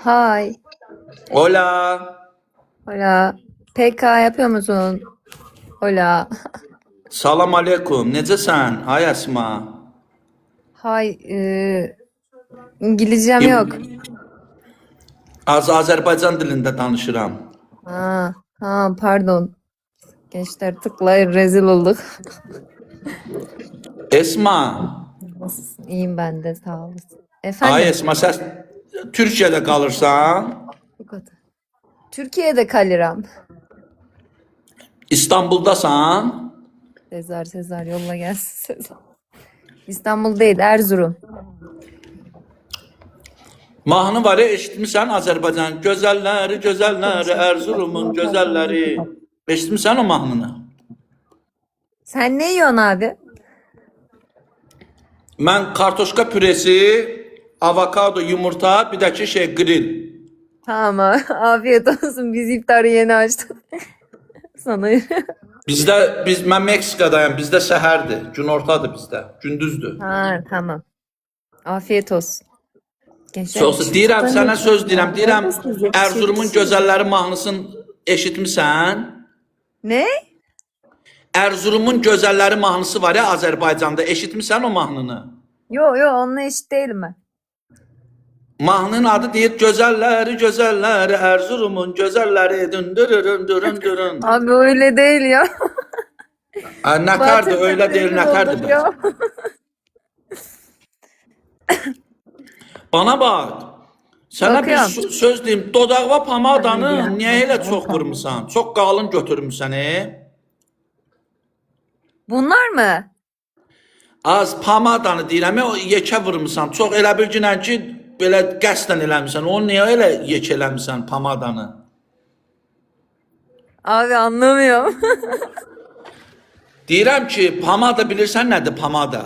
Hi. Hola. Hola. PK yapıyor musun? Hola. Salam aleyküm. Necəsən? Ay Əsma. Hi. İngilizcem yok. Azərbaycan dilində danışıram. Pardon. Gençler tıklayın rezil olduk. Esma. Nasılsın? İyiyim ben de sağ olasın. Ay Efendim? Esma, sən Türkiyədə qalırsan? Bu kadar. Türkiye'de kalırım. İstanbuldasan? Sezar yolla gelsin Sezar. İstanbul değil Erzurum. Mahnı var ya, eşitmisən Azərbaycan gözəlləri, gözəlləri, Erzurumun gözəlləri. Eşitmisən o mahnını? Sen ne yiyorsun abi? Mən kartoşka püresi, avokado, yumurta, bir də ki grill. Tamam afiyet olsun. Biz iftarı yeni açtık. Sana Mən Meksikadayım, bizdə səhərdir, günortadır bizdə, gündüzdür. tamam. Afiyet olsun. Gençler Çox deyirəm, sənə söz deyirəm, Neredesiniz? Erzurumun gözəlləri mahnısını eşitmisən? Ne? Erzurumun gözəlləri mahnısı var ya Azərbaycanda, eşitmisən o mahnını? Yo onunla eşit değilim ben. Mahnının adı deyir gözəlləri, gözəlləri, Erzurumun gözəlləri, dündürürün, dürün. Abi öyle değil ya. Nəkardır, Zaten öyle değil, rezil nəkardır. olduk ya. Bana bak, sənə bir Bakıyorum. söz deyim, dodaqva pamadanı niyə elə çox vurmusan? Çox qalın götürmüsən, Bunlar mı? Az pamadanı deyirəm, o yekə vurmusan. Çox elə bir günən ki, belə qəsdən eləmisən. Onu niyə elə yekə eləmisən pamadanı? Abi anlamıyorum. Deyirəm ki, pamada bilirsən nədir pamada?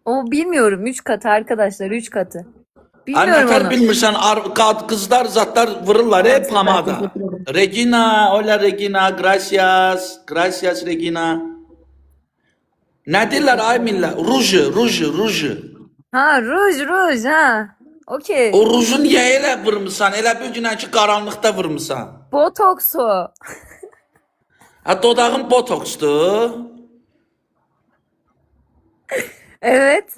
O bilmiyorum. 3 katı arkadaşlar 3 katı. Ay Bilmiyorum nətər onu. bilmirsən, qızlar zatlar vururlar pamada. Regina, hola Regina, gracias, gracias Regina. Nə deyirlər ay millə? Ruju. Ha ruj ha. Okey. O ruju niyə elə vurmusan? Elə bir günən ki, qaranlıqda vurmusan. Botoks o. Ha, dodağın botoksdur. Evet.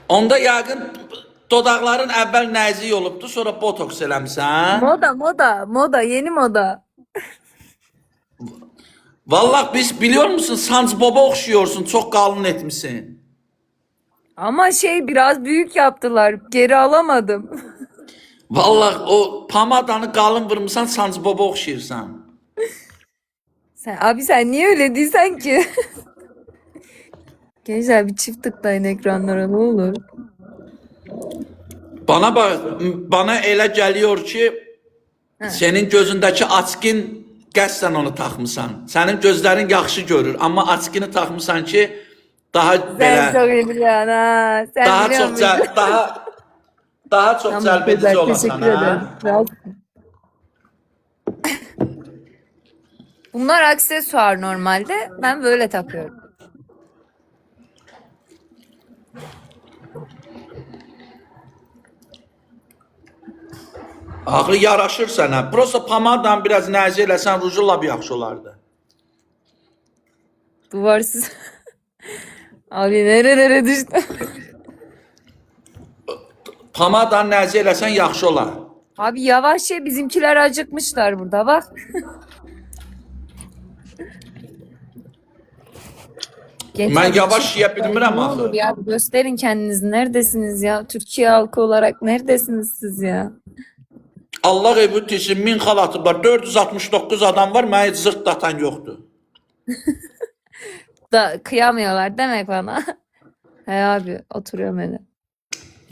Onda yəqin dodaqların əvvəl nəzik olubdu, sonra botoks eləmisən. Moda yeni moda. Vallahi biz biliyor musun, SpongeBob'a oxşuyorsun, çok qalın etmişsin. Ama biraz büyük yaptılar. Geri alamadım. Vallahi o pamadanı qalın vurmusan, SpongeBob'a oxşuyursan. Sen niye öyle değilsen ki? Gençler bir çift tıklayın ekranlara ne olur. Bana bak, bana elə geliyor ki, senin gözündəki açqın qəsdən onu taxmısan. Sənin gözlərin yaxşı görür, amma açqını taxmısan ki, daha Sen belə, çok iyi biliyorsun ha. Sen daha biliyor çox muydun? daha çox Tamam cəlb edici Sezer olasan, teşekkür ederim. ha? Biraz- Bunlar aksesuar normalde. Ben böyle takıyorum. Axı yaraşır sənə. Prosta pamadan biraz nəzik eləsən, ruju lap yaxşı olardı. Duvarsız. Abi nerelere düştü? Pamadan nəzik eləsən yaxşı olar. Abi yavaş ye bizimkiler acıkmışlar burada bak. Gençler, Mən bir yavaş çift yeyə tıklayın, bilmirəm ne axı. olur ya gösterin kendinizi. Neredesiniz ya? Türkiye halkı olarak neredesiniz siz ya? Allah evi tilsin, 1000 xalatı var, 469 adam var, mənə heç zırt datan yoxdur. Da kıyamıyorlar demek bana. He abi oturuyorum öyle.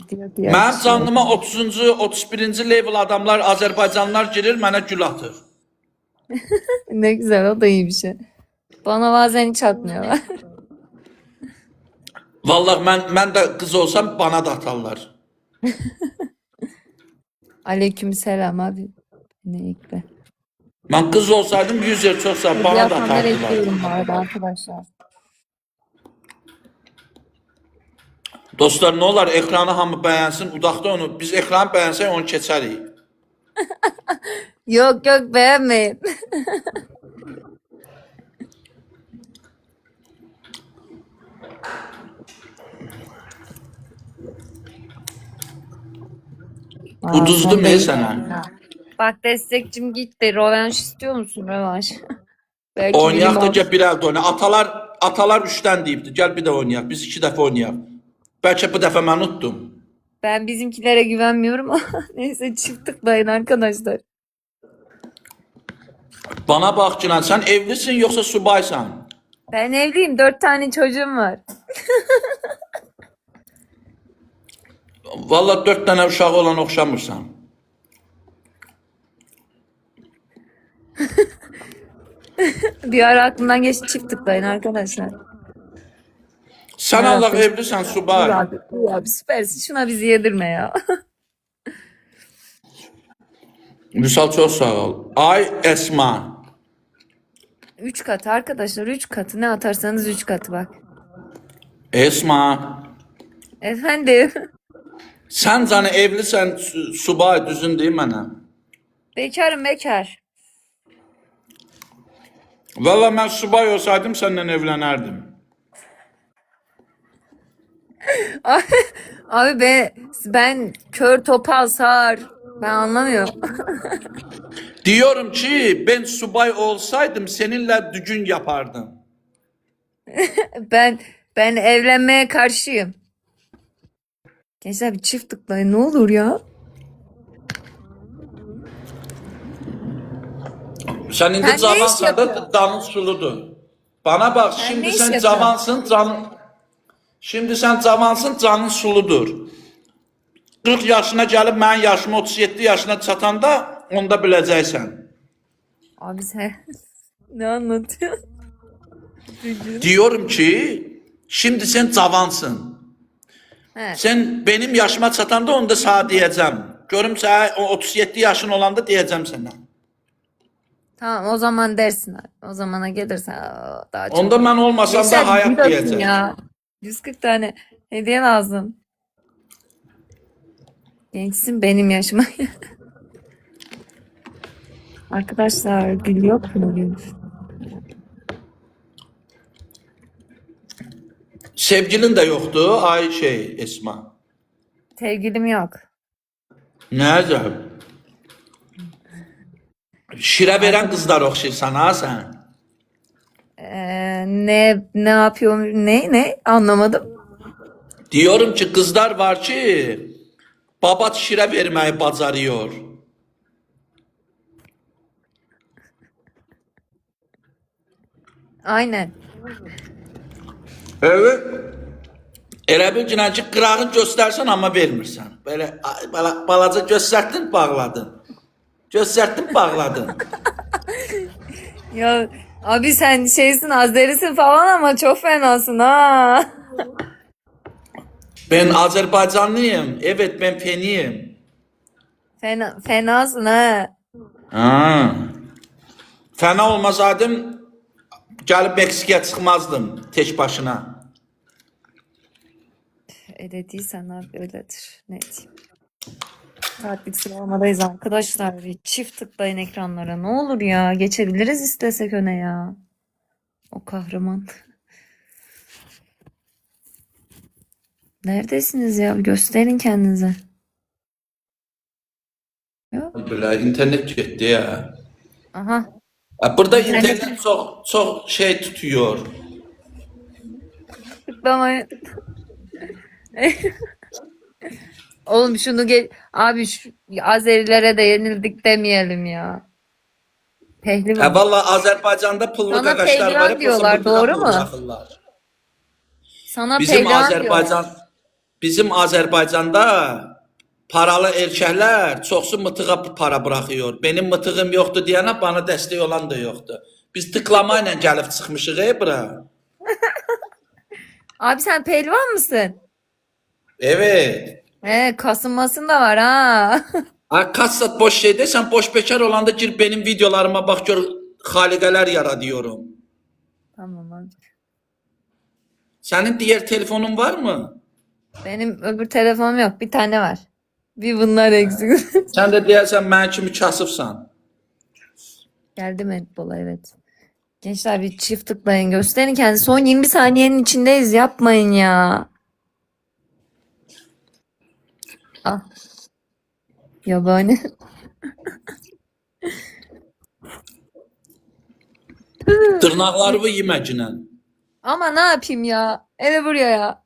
Diyor. Mənim canlıma 30-cu, 31-ci level adamlar, Azərbaycanlılar girir, mənə gül atır. Ne güzel o da iyi bir şey. Bana bazen hiç atmıyorlar. Vallahi mən də qız olsam bana da atarlar. Aleykümselam abi. Ne ilk be. Mən qız olsaydım 100 yer çoxsa bana da Yapanları atardılar. ekliyorum bu arada arkadaşlar. Dostlar, ne olar ekranı hamı bəyənsin, udaqda onu, biz ekranı bəyənsək onu keçərik. Yok yok beğenmeyin. Uduzdu sen de- sənə. Bak destekçim gitti. Rövanş istiyor musun rövanş? Belki Oynayaq birim da alır. gəl bir əldə oynayaq. Atalar 3-dən deyibdi. Gəl bir də oynayaq. Biz 2 dəfə oynayaq. Bəlkə bu dəfə mən utdum. Ben bizimkilere güvenmiyorum ama neyse çift tıklayın arkadaşlar. Bana bax Cinan, sən evlisin yoxsa subaysan? Ben evliyim. 4 tane çocuğum var. Valla 4 dənə uşağı olan oxşamırsan. Bir ara aklımdan geçti çift tıklayın arkadaşlar. Sən Ha, Allah peki. evlisən Dur subay. abi, dur abi süpersin. Şuna bizi yedirme ya. Vüsal çox sağ ol. Ay Esma. 3 katı arkadaşlar 3 katı. Ne atarsanız 3 katı bak. Esma. Efendim. Sən canı evlisən subay, düzün deyim mənə. Bekarım bekar. Valla mən subay olsaydım səndən evlənərdim. Abi ben kör topal sağır. Ben anlamıyorum. Diyorum ki ben subay olsaydım seninle düğün yapardım. Ben evlenmeye karşıyım. Gençler bir çift tıklayın ne olur ya. Sen indi Sen ne iş cavansan da yapıyorsun? canın suludur. Bana bak Sen şimdi ne iş sen yapıyorsun? cavansın canın. Şimdi sen cavansın canın suludur. 40 yaşına gelip ben yaşıma 37 yaşına çatanda onda biləcəksən. Abi sen ne anlatıyorsun? Diyorum ki şimdi sen cavansın. He, Sen benim yaşıma çatanda onu da sana diyeceğim. Görüm sənə 37 yaşın olanda diyeceğim sana. tamam o zaman dersin abi. O zamana gelirsen daha çok. Onda ben olmasam Gençler, da hayat bir atın diyeceğim. ya. 140 tane hediye lazım. Gençsin benim yaşıma. Arkadaşlar gül yok mu gül? Sevgilin de yoktu ay şey Esma. Sevgilim yok. Nerede? Şirə verən qızlar oxşayırsan ha sən. Ne yapıyorum ne anlamadım. Diyorum ki kızlar var ki babat şirə verməyi bacarıyor. Aynen. Evet. Elə bir günə ki qırağını göstərsən amma vermirsən. Belə balaca göstərdin, bağladın. Göstərdin, bağladın. Ya abi sen şeysin Azerisin falan ama çok fenasın ha. Ben Azerbaycanlıyım. Evet ben feniyim. Fenasın ha. Ha. Fəna olmasaydım gəlib Meksikaya çıxmazdım tek başına. Öyle değilsen abi öyledir. Ne diyeyim. Saatlik sıralamadayız arkadaşlar. Bir çift tıklayın ekranlara. Ne olur ya. Geçebiliriz istesek öne ya. O kahraman. Neredesiniz ya? Bir gösterin kendinize. Yok. Belə internet getdi ya. Aha. Burada İnternet- internet çok şey tutuyor. Tıklamayın. Oğlum şunu abi şu Azerilere de yenildik demeyelim ya. Pehlivan. Valla Azerbaycan'da pullu Sana qaqaşlar pehlivan var. hep diyorlar, olsa doğru pul mu? bırakırlar. Sana Bizim pehlivan diyorlar. Bizim Azerbaycan'da paralı erkəklər çoxsu mıtığa para bırakıyor. Benim mıtığım yoktu deyənə bana destek olan da yoktu. Biz tıklama ilə gəlib çıxmışıq bura. Abi sen pehlivan mısın? Evet. Kasınmasın da var ha. Kassat boş şey deyirsən, boş bekar olanda gir benim videolarıma bak gör xaliqələr yaradıyorum. Tamam abi. Senin diğer telefonun var mı? Benim öbür telefonum yok. Bir tane var. Bir bunlar eksik. Sen de deyərsən mən kimi kasıbsan. Geldi Medbol'a, evet. Gençler bir çift tıklayın. Gösterin kendinizi. Son 20 saniyenin içindeyiz. Yapmayın ya. Ah. Yabani. Dırnaqlarımı yeməcinən. Ama ne yapayım ya? Ele buraya ya.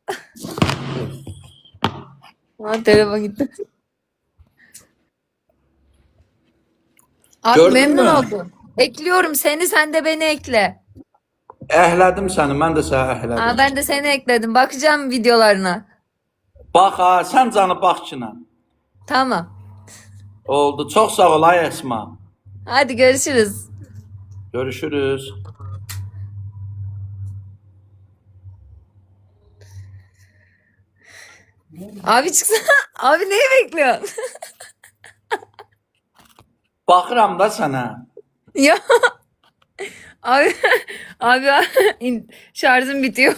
Ha, telefon gitti. Abi Gördün memnun mü? oldum. Ekliyorum seni, sen de beni ekle. Əhlədim səni, mən də səni Aa, əhlədim. ben de seni ekledim. Bakacağım videolarına. Bax ha, sən canı bax kinə. Tamam. Oldu. Çox sağ ol ay Əsma. Hadi görüşürüz. Görüşürüz. Abi çıksana. Abi neyi bekliyorsun? Baxıram da sənə. Ya abi şarjım bitiyor.